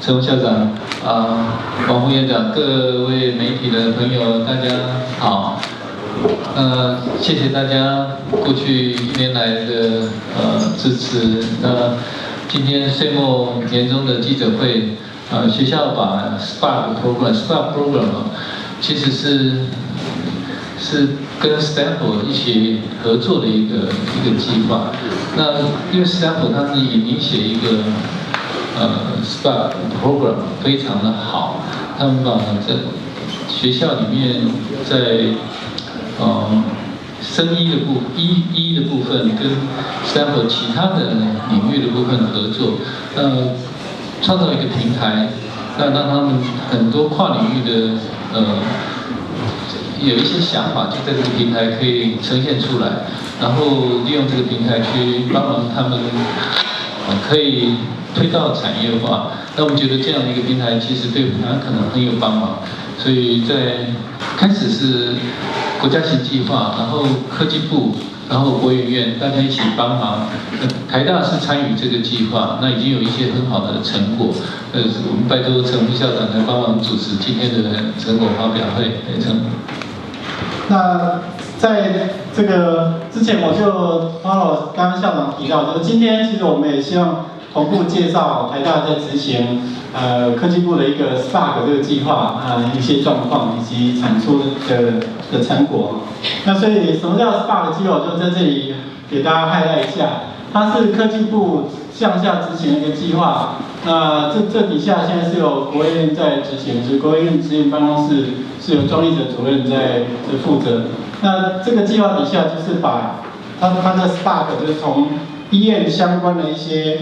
陈校长王副院长，各位媒体的朋友，大家好。谢谢大家过去1年来的支持。今天岁末年终的记者会，学校把 Spark Program 其实是跟 Stanford 一起合作的一个计划。那因为 Stanford 他们已经写一个Spark Program 非常的好，他们把在学校里面在生医的部分跟 Stanford 其他的领域的部分合作，创造一个平台，让他们很多跨领域的有一些想法，就在这个平台可以呈现出来，然后利用这个平台去帮忙他们可以推到产业化。那我们觉得这样的一个平台其实对台湾可能很有帮忙，所以在开始是国家型计划，然后科技部，然后国研院大家一起帮忙。台大是参与这个计划，那已经有一些很好的成果。我们拜托陈副校长来帮忙主持今天的成果发表会。那在这个之前，我就 follow 刚刚校长提到，就是今天其实我们也希望同步介绍台大在执行科技部的一个 Spark 这个计划一些状况以及产出的成果。那所以什么叫 Spark 计划？我就在这里给大家 highlight 一下，它是科技部向下执行的一个计划。那这底下现在是由国研院在执行，就是国研院执行办公室是由庄立哲主任在负责。那这个计划底下就是把它的 Spark 就是从医院相关的一些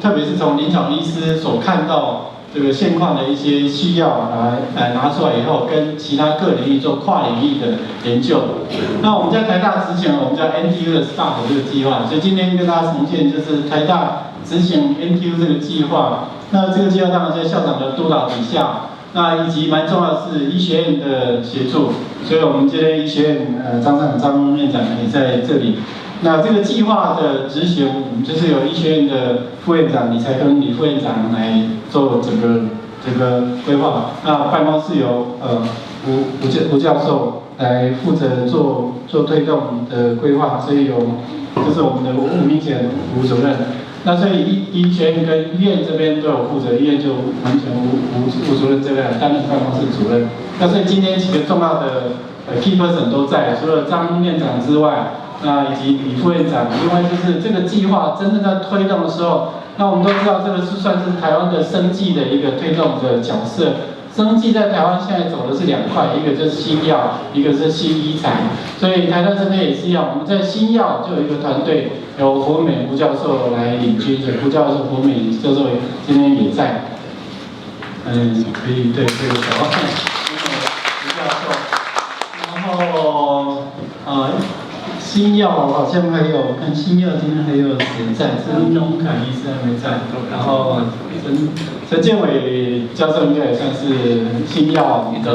特别是从临床医师所看到这个现况的一些需要来拿出来以后，跟其他各领域做跨领域的研究。那我们在台大执行我们叫 NTU 的 Spark 这个计划，所以今天跟大家呈现就是台大执行 NTU 这个计划。那这个计划当然在校长的督导底下，那以及蛮重要的是医学院的协助，所以我们今天医学院张院长也在这里。那这个计划的执行，我们就是由医学院的副院长李才庚李副院长来做整个规划。那办公室由吴教授来负责做推动的规划，所以就是我们的吴明贤吴主任。那所以医学院跟医院这边都有负责，医院就完全吴主任这边担任办公室主任。那所以今天几个重要的key person 都在，除了张院长之外，那以及李副院长，另外就是这个计划真正在推动的时候，那我们都知道这个是算是台湾的生技的一个推动的角色。生技在台湾现在走的是2块，一个就是新药，一个是新医材。所以台大这边也是一样，我们在新药就有一个团队，由胡美吴教授来领军，胡教授、胡美教授今天也在。可以对这个小吴教授，然后新药好像还有，看新药今天还有谁在？陈荣凯医师还没在，然后陈建伟教授应该也算是新药的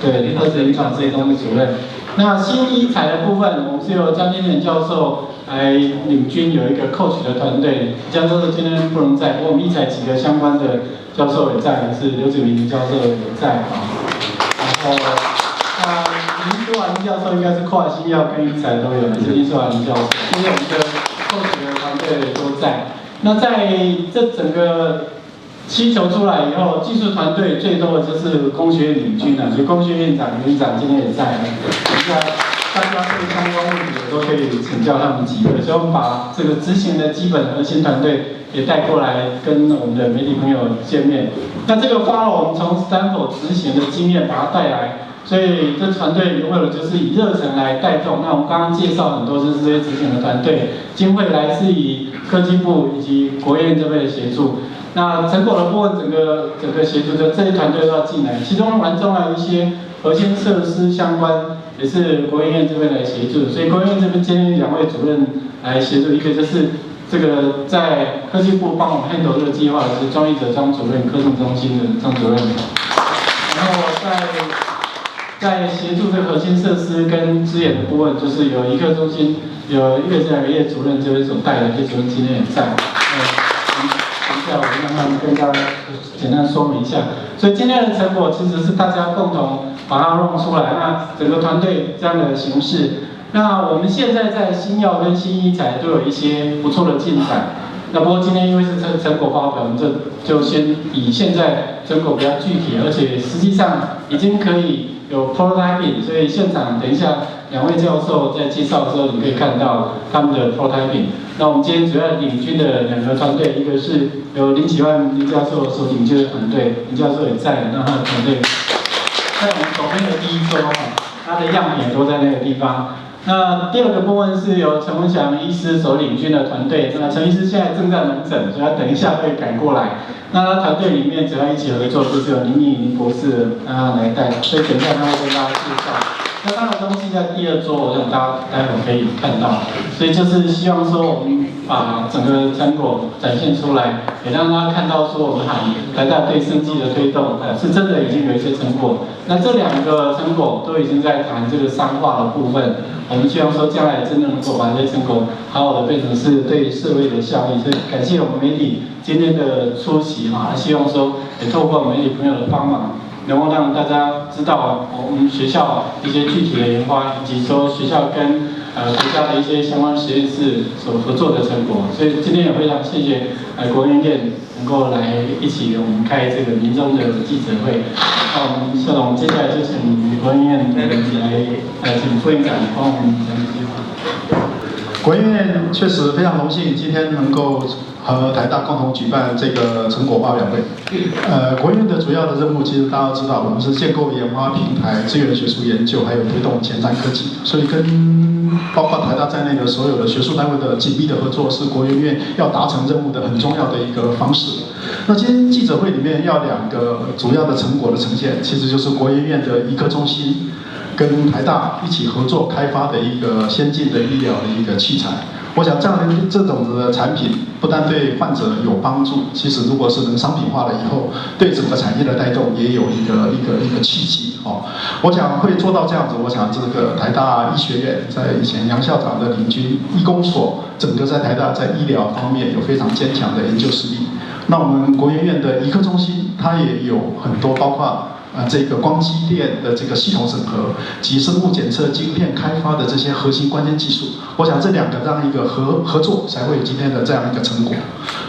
对，他是临床实验中的主任。那新医材的部分，我们是由江金莲教授来领军，有一个 coach 的团队。江教授今天不能在，不过我们医材几个相关的教授也在，是刘子明教授也在然后林书华林教授应该是跨新药跟医材都有，也是林书华林教授，因为我们的coach的团队都在。那在这整个需求出来以后，技术团队最多的就是工学院领军所以工学院长、院长今天也在。大家对相关问题都可以请教他们几位，所以我们把这个执行的基本核心团队也带过来，跟我们的媒体朋友见面。那这个follow我们从 Stanford 执行的经验把它带来。所以这团队拥有的就是以热忱来带动。那我们刚刚介绍很多就是这些执行的团队，经费来自于科技部以及国研这边的协助。那成果的部分，整个协助就这些团队都要进来，其中蛮重要的一些核心设施相关，也是国研院这边来协助。所以国研院这边今天2位主任来协助，一个就是这个在科技部帮我们 handle 这个计划的是庄立哲庄主任，科技中心的张主任。然后在协助这个核心设施跟资源的部分，就是有医科中心有叶主任这边所带的，叶主任今天也在。很下，我慢慢跟大家简单说明一下。所以今天的成果其实是大家共同把它弄出来，那整个团队这样的形式。那我们现在在新药跟新医材都有一些不错的进展。那不过今天因为是成果发表，我们就先以现在成果比较具体，而且实际上已经可以有 prototyping， 所以现场等一下2位教授在介绍的时候，你可以看到他们的 prototyping。那我们今天主要领军的2个团队，一个是由林启焕林教授所领军的团队，林教授也在，那他的团队在我们左边的第一桌，他的样品也都在那个地方。那第2个部分是由陈文祥医师所领军的团队，那陈医师现在正在门诊，所以他等一下会赶过来。那他团队里面只要一起合作，就是有林博士来带，所以等一下他会跟大家介绍。那他的东西在第2桌，我想大家待会可以看到。所以就是希望说我们把整个成果展现出来，也让大家看到说我们台大对生技的推动，是真的已经有一些成果。那这2个成果都已经在谈这个商化的部分。我们希望说将来真的能够把这些成果好好的变成是对社会的效益，所以感谢我们媒体今天的出席希望说也透过媒体朋友的帮忙，能够让大家知道我们学校一些具体的研发，以及说学校跟国家的一些相关实验室所合作的成果。所以今天也非常谢谢国研院能够来一起我们开这个民众的记者会。那我们校长接下来就请国研院来请副院长帮我们讲几句话。国研院确实非常荣幸今天能够和台大共同举办这个成果发表会。国研院的主要的任务，其实大家都知道，我们是建构研发平台、支援学术研究，还有推动前瞻科技。所以跟包括台大在内的所有的学术单位的紧密的合作，是国研院要达成任务的很重要的一个方式。那今天记者会里面要2个主要的成果的呈现，其实就是国研院的医科中心跟台大一起合作开发的一个先进的医疗的一个器材。我想这种的产品不但对患者有帮助，其实如果是能商品化了以后，对整个产业的带动也有一个契机。我想会做到这样子，我想这个台大医学院在以前杨校长的领军医工所，整个在台大在医疗方面有非常坚强的研究实力。那我们国研院的医科中心，它也有很多包括这个光机电的这个系统整合及生物检测晶片开发的这些核心关键技术，我想这2个这样一个合作，才会有今天的这样一个成果。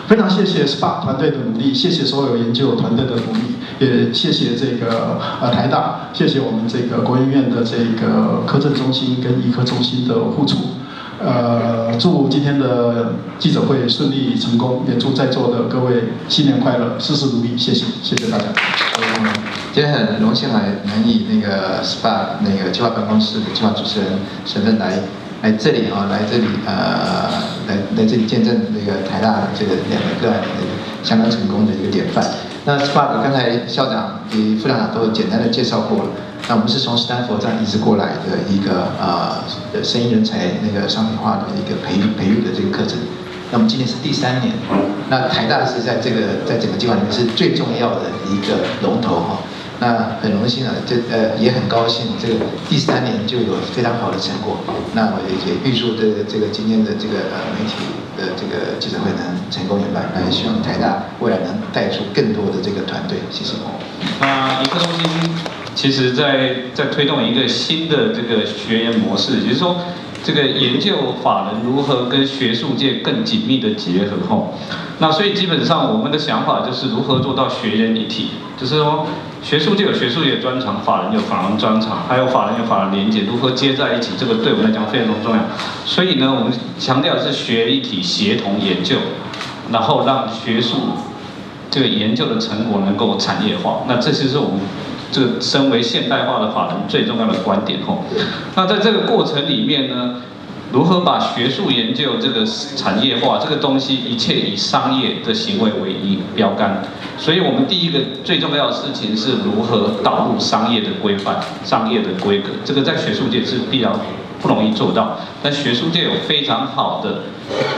非常谢谢 SPA 团队的努力，谢谢所有研究团队的努力，也谢谢这个台大，谢谢我们这个国研院的这个科政中心跟医科中心的互助。祝今天的记者会顺利成功，也祝在座的各位新年快乐，事事如意，谢谢大家。今天很荣幸能以那个 SPA 那个计划办公室的计划主持人身份来这里来这里见证这个台大这个2个个案的相当成功的一个典范。那 SPA 刚才校长与副校长都简单的介绍过了。那我们是从斯坦福这样一直过来的一个生医人才那个商品化的一个培育的这个课程。那我们今年是第3年，那台大是在整个计划里面是最重要的一个龙头那很荣幸也很高兴，这个第3年就有非常好的成果。那我也预祝这个今天的这个媒体的这个记者会能成功圆满。那也希望台大未来能带出更多的这个团队。谢谢。医科中心其实在推动一个新的这个学研模式，也就是说，这个研究法人如何跟学术界更紧密的结合那所以基本上我们的想法就是如何做到学研一体，就是说学术界有学术界的专长，法人有法人专长，还有法人有法人连结，如何接在一起，这个对我们来讲非常重要。所以呢，我们强调的是学一体协同研究，然后让学术这个研究的成果能够产业化。那这就是我们这个身为现代化的法人最重要的观点那在这个过程里面呢，如何把学术研究这个产业化这个东西，一切以商业的行为为标杆。所以我们第一个最重要的事情是如何导入商业的规范、商业的规格，这个在学术界是必不容易做到。但学术界有非常好的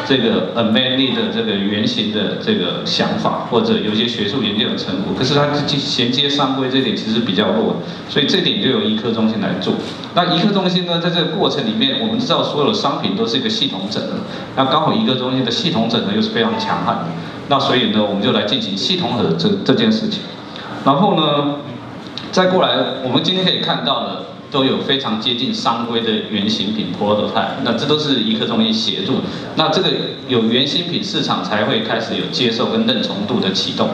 这个 unmet need 的这个原型的这个想法，或者有一些学术研究的成果，可是它衔接商规这点其实比较弱，所以这点就由医科中心来做。那医科中心呢，在这个过程里面，我们知道所有的商品都是一个系统整合，那刚好医科中心的系统整合又是非常强悍的，那所以呢，我们就来进行系统合这件事情。然后呢，再过来，我们今天可以看到的都有非常接近商规的原型品 prototype， 那这都是医科中心协助。那这个有原型品市场才会开始有接受跟认从度的启动。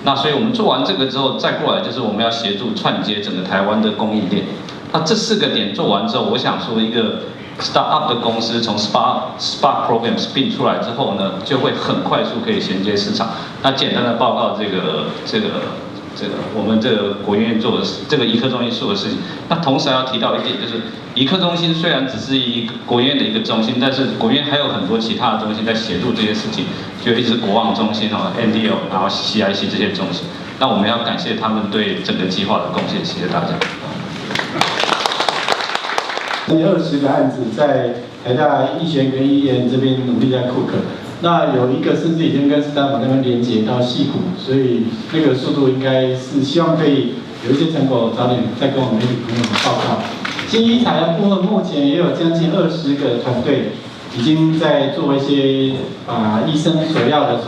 那所以我们做完这个之后，再过来就是我们要协助串接整个台湾的供应链。那这4个点做完之后，我想说一个 startup 的公司从 Spark Program spin 出来之后呢，就会很快速可以衔接市场。那简单的报告这个我们这个国研院做的这个医科中心做的事情。那同时还要提到一点，就是医科中心虽然只是国研院的一个中心，但是国研院还有很多其他的中心在协助这些事情，就一直国望中心NDO， 然后 CIC 这些中心。那我们要感谢他们对整个计划的贡献，谢谢大家。这20个案子在台大医学院跟医研这边努力在 cook。那有一个甚至已经跟斯坦福那边连接到矽谷，所以那个速度应该是希望可以有一些成果，早点再跟我们媒体朋友们报告。新医材的部分目前也有将近20个团队已经在做一些医生所要的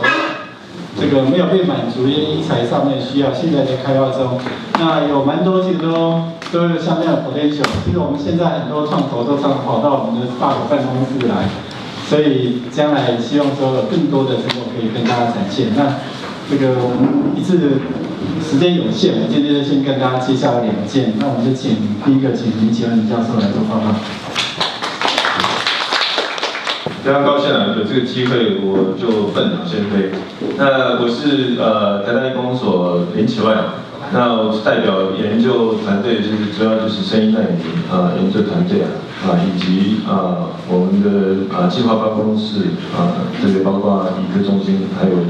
这个没有被满足的医材上面需要，现在在开发中。那有蛮多其实都有相当的 potential。其实我们现在很多创投都常跑到我们的 Spark 办公室来。所以将来希望说有更多的成果可以跟大家展现。那这个我们一次时间有限，我今天就先跟大家介绍2件。那我们就请第一个请林启文教授来做报告。非常高兴有这个机会，我就奋鸟先飞。那我是台大医工所林启文，那我代表研究团队，就是主要就是声音纳米研究团队以及我们的计划办公室这个包括医科中心，还有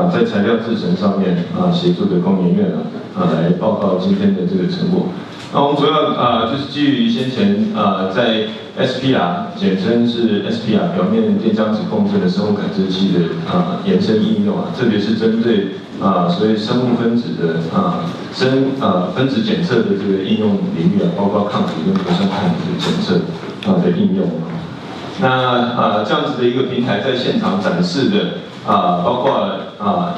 在材料制成上面协助的工研院来报告今天的这个成果。那我们主要就是基于先前在 SPR， 简称是 SPR 表面电浆质共振的生物感知器的延伸应用特别是针对所谓生物分子的分子检测的这个应用领域包括抗体跟核酸抗体的检测的应用。那这样子的一个平台在现场展示的包括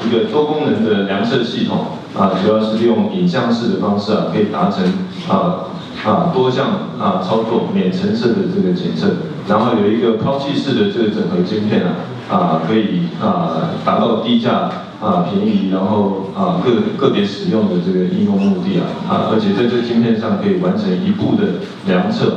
一个多功能的量测系统主要是利用影像式的方式可以达成多项操作免成色的这个检测，然后有一个抛弃式的这个整合晶片可以达到低价便宜，然后个别使用的这个应用目的而且在这个晶片上可以完成一步的量测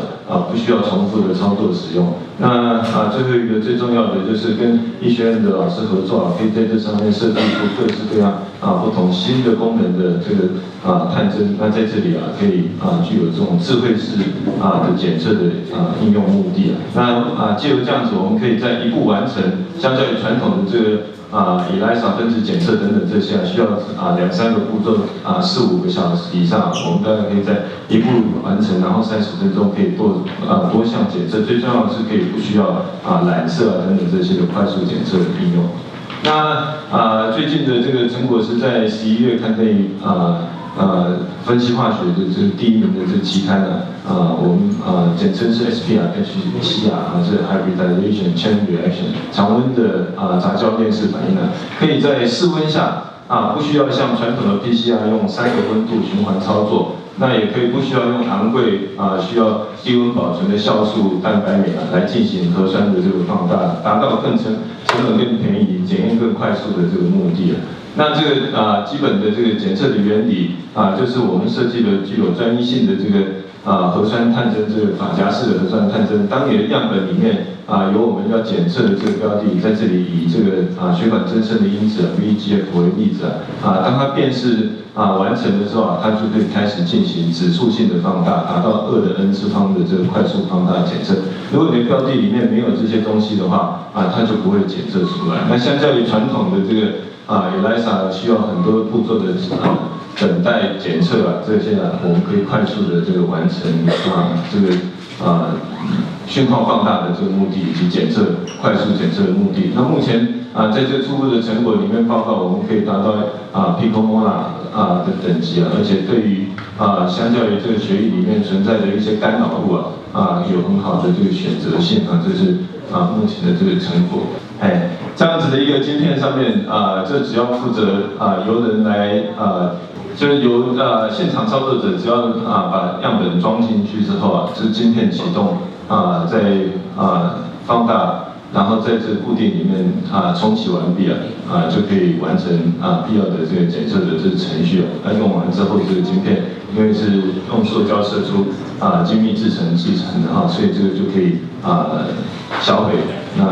不需要重复的操作使用。那最后一个最重要的就是跟医学院的老师合作可以在这上面设计出各式各样不同新的功能的这个探针。那在这里可以具有这种智慧式的检测的应用目的那借由这样子，我们可以在一步完成，相较于传统的这个ELISA 分子检测等等这些需要2-3个步骤4-5个小时以上，我们大概可以在一步完成，然后30分钟可以多项检测。最重要的是可以不需要染色等等这些的快速检测的应用。那最近的这个成果是在11月刊登于分析化学的这个第1名的这个期刊我们简称是 SPR-HCR， 是 Hybridization Chain Reaction 常温的杂交链式反应可以在室温下不需要像传统的 PCR 用3个温度循环操作，那也可以不需要用昂贵需要低温保存的酵素蛋白酶来进行核酸的这个放大，达到成本更便宜、检验更快速的这个目的那这个基本的这个检测的原理就是我们设计了具有专一性的这个核酸探针，这个发夹式的核酸探针。当你的样本里面有我们要检测的这个标的，在这里以这个血管增生的因子VEGF 为例子当它辨识完成的时候它就可以开始进行指数性的放大，达到2的 n 次方的这个快速放大检测。如果你的标的里面没有这些东西的话它就不会检测出来。那相较于传统的这个ELISA 需要很多步骤的等待检测这些我们可以快速的这个完成这个讯号放大的这个目的，以及快速检测的目的。那目前在这初步的成果里面报告，我们可以达到picomolar 的等级而且对于相较于这个血液里面存在的一些干扰物有很好的这个选择性这是目前的这个成果。这样子的一个晶片上面这只要负责由人来就是由现场操作者只要把样本装进去之后这晶片启动再放大。然后在这个固定里面冲洗完毕就可以完成必要的这个检测的这个程序用完之后，这个晶片因为是用塑胶射出精密制成的所以这个就可以销毁。那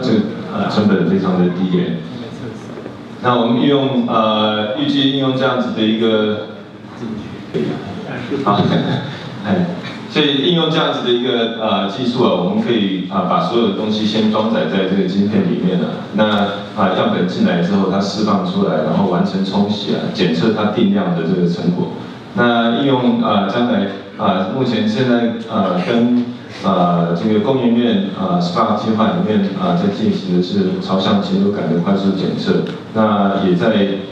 这个成本非常的低廉。那我们预计应用这样子的一个所以应用这样子的一个技术我们可以把所有的东西先装载在这个晶片里面那样本进来之后，它释放出来，然后完成冲洗检测它定量的这个成果。那应用将来目前现在跟这个工研院SPARK 计划里面在进行的是朝向禽流感的快速检测，那也在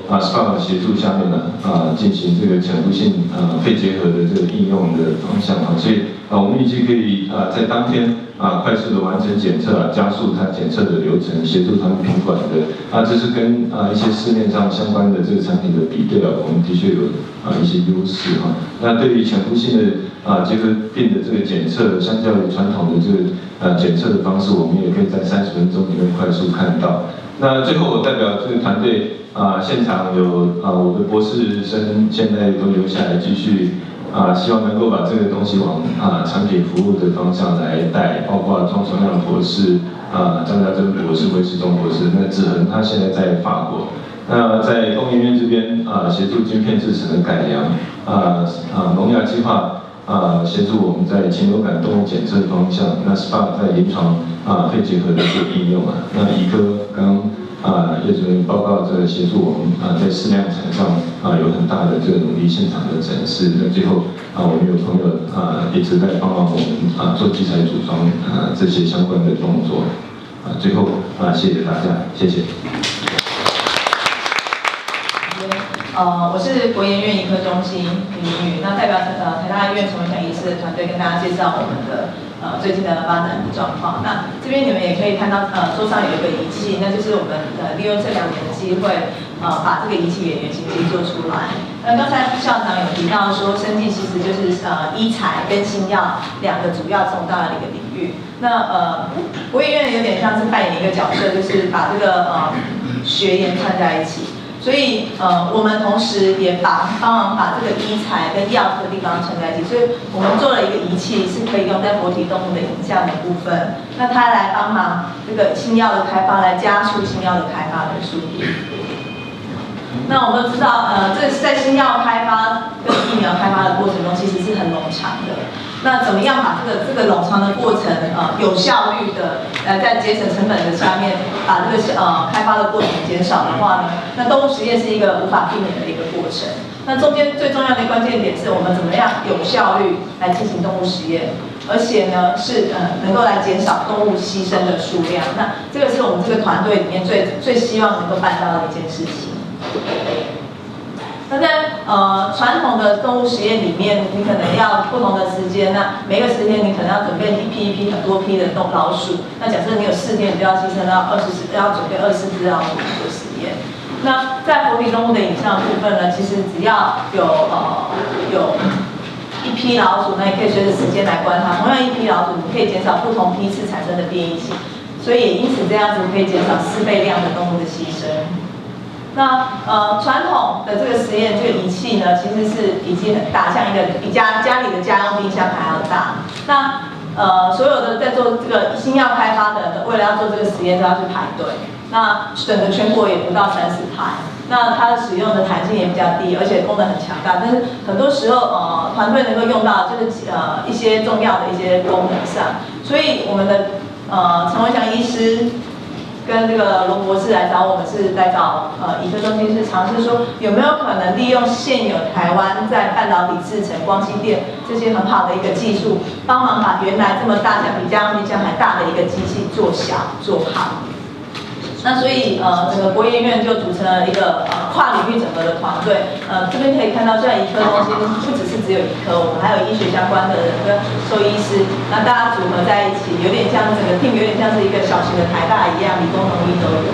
SPARK 的协助下面进行这个潜伏性肺结核的这个应用的方向所以我们预计可以在当天快速的完成检测加速它检测的流程，协助他们品管的这是跟一些市面上相关的这个产品的比对我们的确有一些优势那对于潜伏性的结核病的这个检测，相较于传统的这个检测的方式，我们也可以在30分钟里面快速看到。那最后我代表这个团队现场有我的博士生现在都留下来继续希望能够把这个东西往产品服务的方向来带，包括庄崇亮博士、张家珍博士、韦世忠博士，那子恒他现在在法国。那在工研院这边协助晶片制程的改良，农亚计划协助我们在禽流感动物检测方向，那 SPARK 在临床肺结核的这个应用那医科刚叶主任报告这个协助我们在试量场上有很大的这个努力，现场的展示。那最后我们有朋友一直在帮忙我们做机材组装这些相关的动作最后谢谢大家，谢谢。我是国研院医科中心林宇，那代表台大医院陈文祥医师的团队跟大家介绍我们的最近的发展状况。那这边你们也可以看到桌上有一个仪器，那就是我们利用这2年的机会把这个仪器原型机做出来。那刚才校长有提到说，生技其实就是医材跟新药2个主要重大的一个领域。那国研院有点像是扮演一个角色，就是把这个学研串在一起。所以我们同时也帮忙把这个医材跟药这个地方串在一起，所以我们做了一个仪器，是可以用在活体动物的影像的部分。那它来帮忙这个新药的开发，来加速新药的开发的速度。那我们都知道，这在新药开发跟疫苗开发的过程中，其实是很冗长的。那怎么样把这个冗长的过程有效率的在节省成本的下面，把这个开发的过程减少的话呢？那动物实验是一个无法避免的一个过程。那中间最重要的关键点是我们怎么样有效率来进行动物实验，而且呢是能够来减少动物牺牲的数量。那这个是我们这个团队里面最希望能够办到的一件事情。那在传统的动物实验里面，你可能要不同的时间，那每个10天你可能要准备一批很多批的老鼠。那假设你有4天，你就要牺牲到要准备24只老鼠做实验。那在活体动物的影像部分呢，其实只要有一批老鼠，那也可以随着时间来观察。同样一批老鼠，你可以减少不同批次产生的变异性，所以也因此这样子可以减少4倍量的动物的牺牲。那传统的这个实验，这个仪器呢，其实是已经很大，像一个比家里的家用冰箱还要大。那所有的在做这个新药开发的，为了要做这个实验都要去排队。那整个全国也不到30台。那它的使用的弹性也比较低，而且功能很强大。但是很多时候团队能够用到就是一些重要的一些功能上。所以我们的陈文祥医师跟这个罗博士来找我们，是来找医科中心，是尝试说有没有可能利用现有台湾在半导体制程、光机电这些很好的一个技术，帮忙把原来这么大像比加密箱还大的一个机器做小做好。那所以整个国研院就组成了一个跨领域整合的团队。这边可以看到，虽然医科中心不只是只有医科，我们还有医学相关的人跟兽医师，那大家组合在一起，有点像整个 team 有点像是一个小型的台大一样，理工农医都有。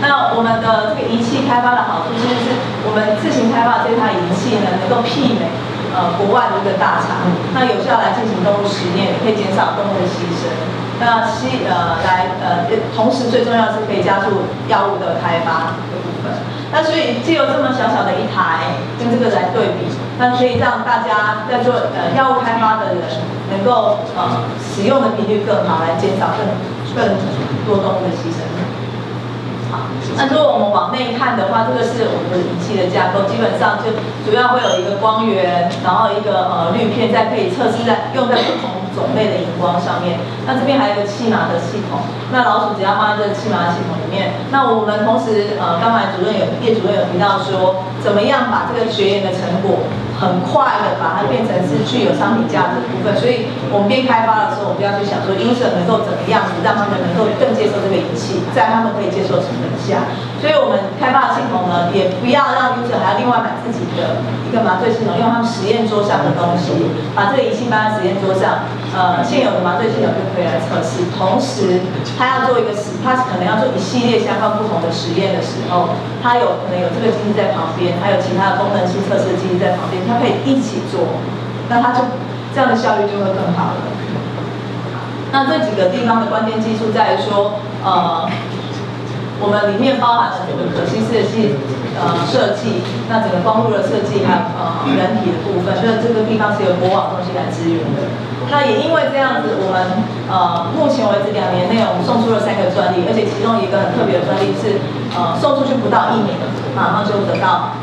那我们的这个仪器开发的好处，就是我们自行开发这套仪器呢，能够媲美国外的一个大厂，那有效来进行动物实验，也可以减少动物的牺牲。那同时最重要的是可以加速药物的开发的部分。那所以藉由这么小小的一台跟这个来对比，那可以让大家在做药物开发的人能够使用的频率更好，来减少更多动物的牺牲。好，那如果我们往内看的话，这个是我们的仪器的架构，基本上就主要会有一个光源，然后一个滤片，再可以测试用在不同种类的荧光上面。那这边还有一个气麻的系统，那老鼠只要放在这个气麻的系统里面。那我们同时刚才叶主任有提到说，怎么样把这个学研的成果很快的把它变成是具有商品价值的部分。所以我们边开发的时候，我们就要去想说 ，user 能够怎么样子让他们能够更接受这个仪器，在他们可以接受成本下。所以我们开发的系统呢，也不要让 user 还要另外买自己的一个麻醉系统，用他们实验桌上的东西，把这个仪器放在实验桌上，现有的麻醉系统就可以来测试。同时，他要做他可能要做一系列相关不同的实验的时候，他可能有这个机器在旁边，还有其他的功能性测试的机器在旁边，他可以一起做，那他就这样的效率就会更好了。那这几个地方的关键技术在于说，我们里面包含了整个可吸式的设计，那整个光路的设计，还有人体的部分，所以这个地方是由国网中心来支援的。那也因为这样子，我们目前为止2年内我们送出了3个专利，而且其中一个很特别的专利是送出去不到1年，马上就得到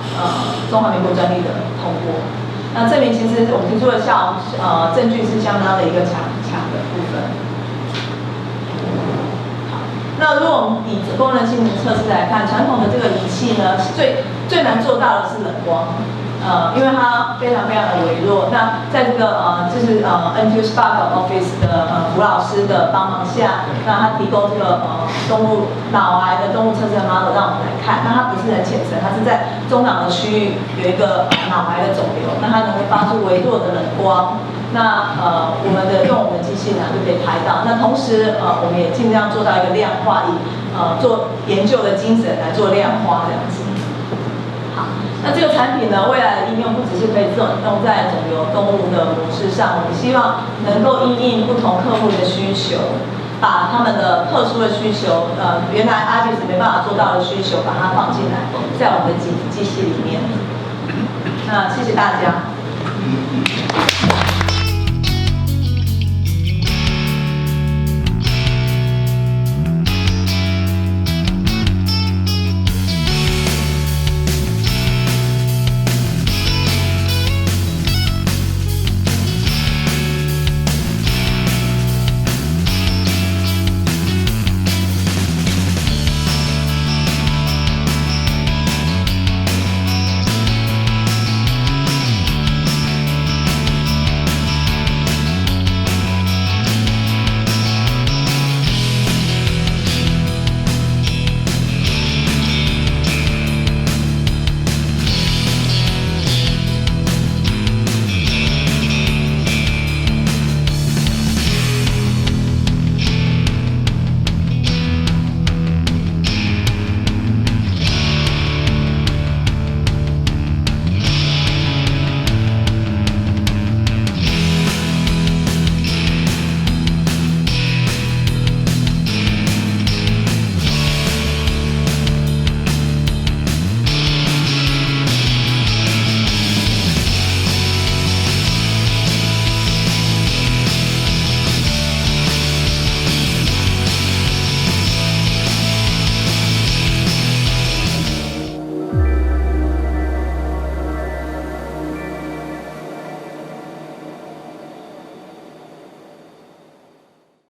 中华民国专利的通过。那证明其实我们提出的证据是相当的一个强的部分。那如果我们以功能性测试来看，传统的这个仪器呢，最难做到的是冷光，因为它非常的微弱。那在这个就是NTU Spark Office 的胡老师的帮忙下，那他提供这个脑癌的动物测试的 model 让我们来看。那它不是很浅层，它是在中脑的区域有一个脑癌的肿瘤，那它能够发出微弱的冷光。那我们用我们的机器呢就可以拍到。那同时我们也尽量做到一个量化，以做研究的精神来做量化这样子。好，那这个产品呢，未来的应用不只是可以用在肿瘤动物的模式上，我们希望能够因应不同客户的需求，把他们的特殊的需求，原来 Artis 没办法做到的需求，把它放进来，在我们的机器里面。那谢谢大家。